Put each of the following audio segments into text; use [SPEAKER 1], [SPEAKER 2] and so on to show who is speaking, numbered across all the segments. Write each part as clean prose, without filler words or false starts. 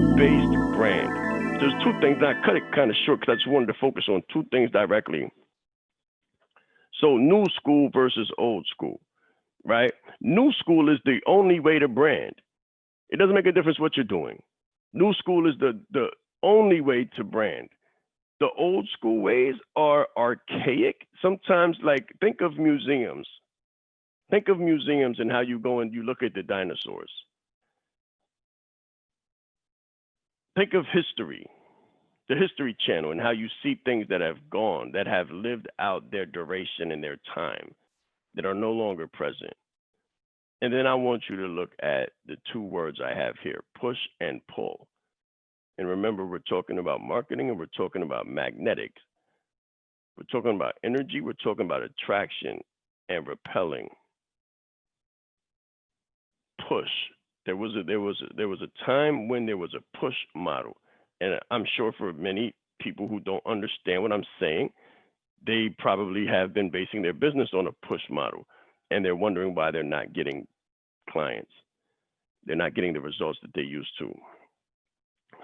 [SPEAKER 1] school-based brand. There's two things, and I cut it kind of short because I just wanted to focus on two things directly. So new school versus old school, right? New school is the only way to brand. It doesn't make a difference what you're doing. New school is the only way to brand. The old school ways are archaic. Sometimes, like, think of museums. Think of museums and how you go and you look at the dinosaurs. Think of history, the History Channel, and how you see things that have gone, that have lived out their duration and their time, that are no longer present. And then I want you to look at the two words I have here, push and pull. And remember, we're talking about marketing and we're talking about magnetics. We're talking about energy, we're talking about attraction and repelling. Push. There was a time when there was a push model. And I'm sure for many people who don't understand what I'm saying, they probably have been basing their business on a push model. And they're wondering why they're not getting clients. They're not getting the results that they used to.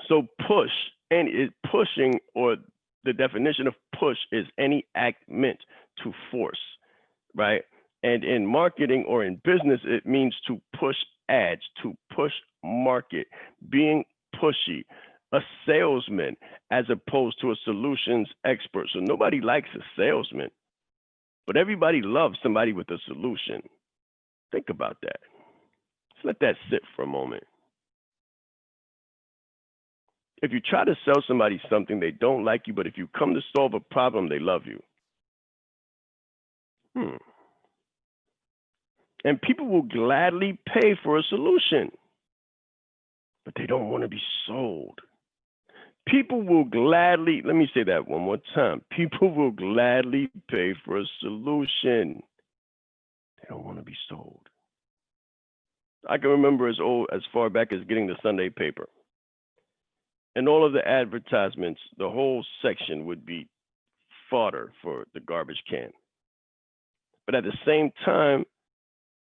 [SPEAKER 1] So push, and pushing, or the definition of push is any act meant to force, right? And in marketing or in business, it means to push ads, to push market, being pushy, a salesman as opposed to a solutions expert. So nobody likes a salesman, but everybody loves somebody with a solution. Think about that. Let's let that sit for a moment. If you try to sell somebody something, they don't like you, but if you come to solve a problem, they love you. And people will gladly pay for a solution, but they don't want to be sold. People will gladly, let me say that one more time. People will gladly pay for a solution. They don't want to be sold. I can remember as far back as getting the Sunday paper. And all of the advertisements, the whole section would be fodder for the garbage can. But at the same time,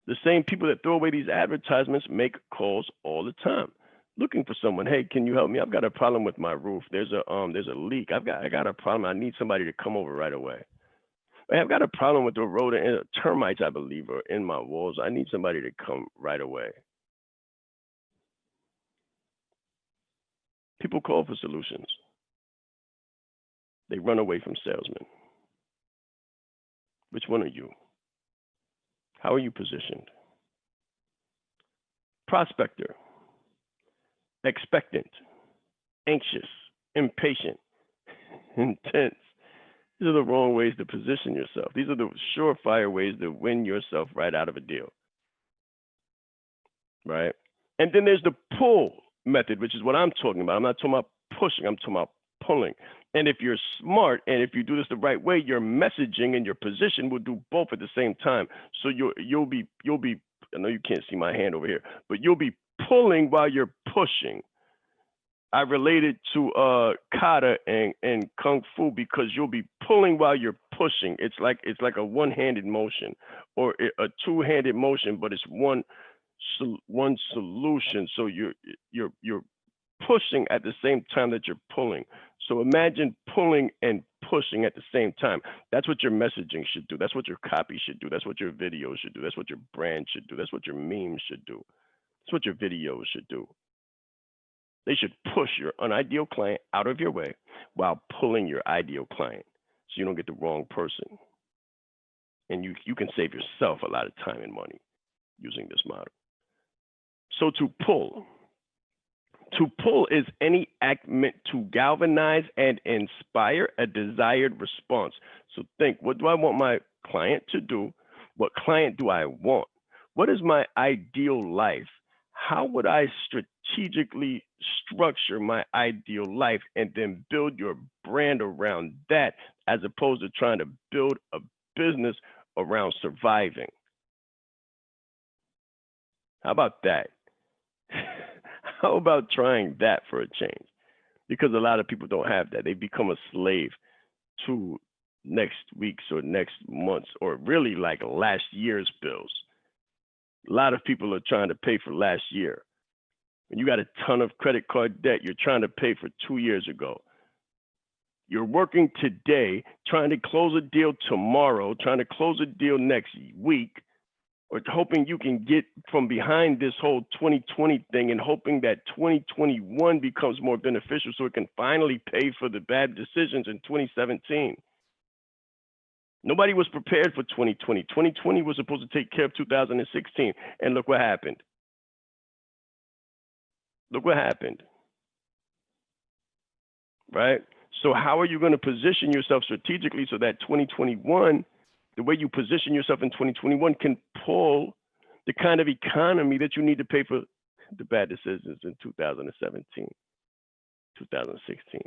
[SPEAKER 1] the same people that throw away these advertisements make calls all the time, looking for someone. Hey, can you help me? I've got a problem with my roof. There's a leak. I got a problem. I need somebody to come over right away. I've got a problem with the road and termites, I believe, are in my walls. I need somebody to come right away. People call for solutions. They run away from salesmen. Which one are you? How are you positioned? Prospector, expectant, anxious, impatient, intense. These are the wrong ways to position yourself. These are the surefire ways to win yourself right out of a deal. Right? And then there's the pull method, which is what I'm talking about. I'm not talking about pushing, I'm talking about pulling. And if you're smart and if you do this the right way, your messaging and your position will do both at the same time. So you'll be I know you can't see my hand over here, but you'll be pulling while you're pushing. I relate it to kata and kung fu because you'll be pulling while you're pushing. It's like a one-handed motion or a two-handed motion, but it's one solution. So you're pushing at the same time that you're pulling. So imagine pulling and pushing at the same time. That's what your messaging should do. That's what your copy should do. That's what your video should do. That's what your brand should do. That's what your memes should do. That's what your videos should do. They should push your unideal client out of your way while pulling your ideal client so you don't get the wrong person. And you can save yourself a lot of time and money using this model. So to pull is any act meant to galvanize and inspire a desired response. So think, what do I want my client to do? What client do I want? What is my ideal life? How would I strategically structure my ideal life and then build your brand around that as opposed to trying to build a business around surviving? How about that? How about trying that for a change? Because a lot of people don't have that. They become a slave to next week's or next month's or really like last year's bills. A lot of people are trying to pay for last year. And you got a ton of credit card debt you're trying to pay for 2 years ago. You're working today, trying to close a deal tomorrow, trying to close a deal next week, or hoping you can get from behind this whole 2020 thing and hoping that 2021 becomes more beneficial so it can finally pay for the bad decisions in 2017. Nobody was prepared for 2020. 2020 was supposed to take care of 2016, and look what happened. Look what happened, right? So how are you going to position yourself strategically so that 2021, the way you position yourself in 2021 can pull the kind of economy that you need to pay for the bad decisions in 2017, 2016.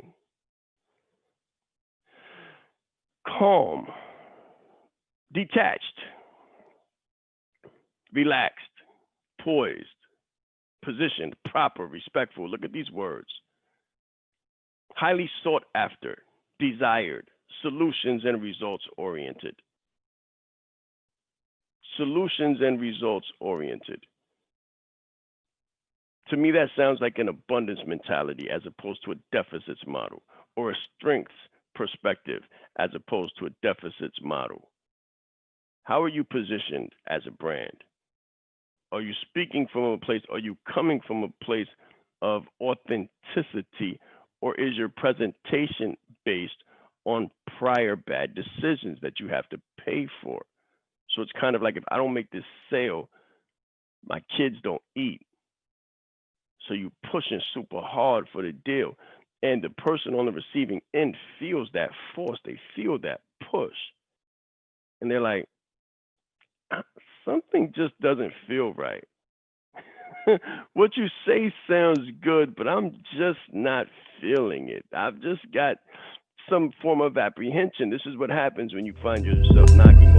[SPEAKER 1] Calm, detached, relaxed, poised, positioned, proper, respectful. Look at these words. Highly sought after, desired, solutions and results oriented. Solutions and results oriented. To me, that sounds like an abundance mentality as opposed to a deficits model, or a strengths perspective as opposed to a deficits model. How are you positioned as a brand? Are you speaking from a place? Are you coming from a place of authenticity? Or is your presentation based on prior bad decisions that you have to pay for? So it's kind of like, if I don't make this sale, my kids don't eat. So you pushing super hard for the deal. And the person on the receiving end feels that force. They feel that push. And they're like, something just doesn't feel right. What you say sounds good, but I'm just not feeling it. I've just got some form of apprehension. This is what happens when you find yourself knocking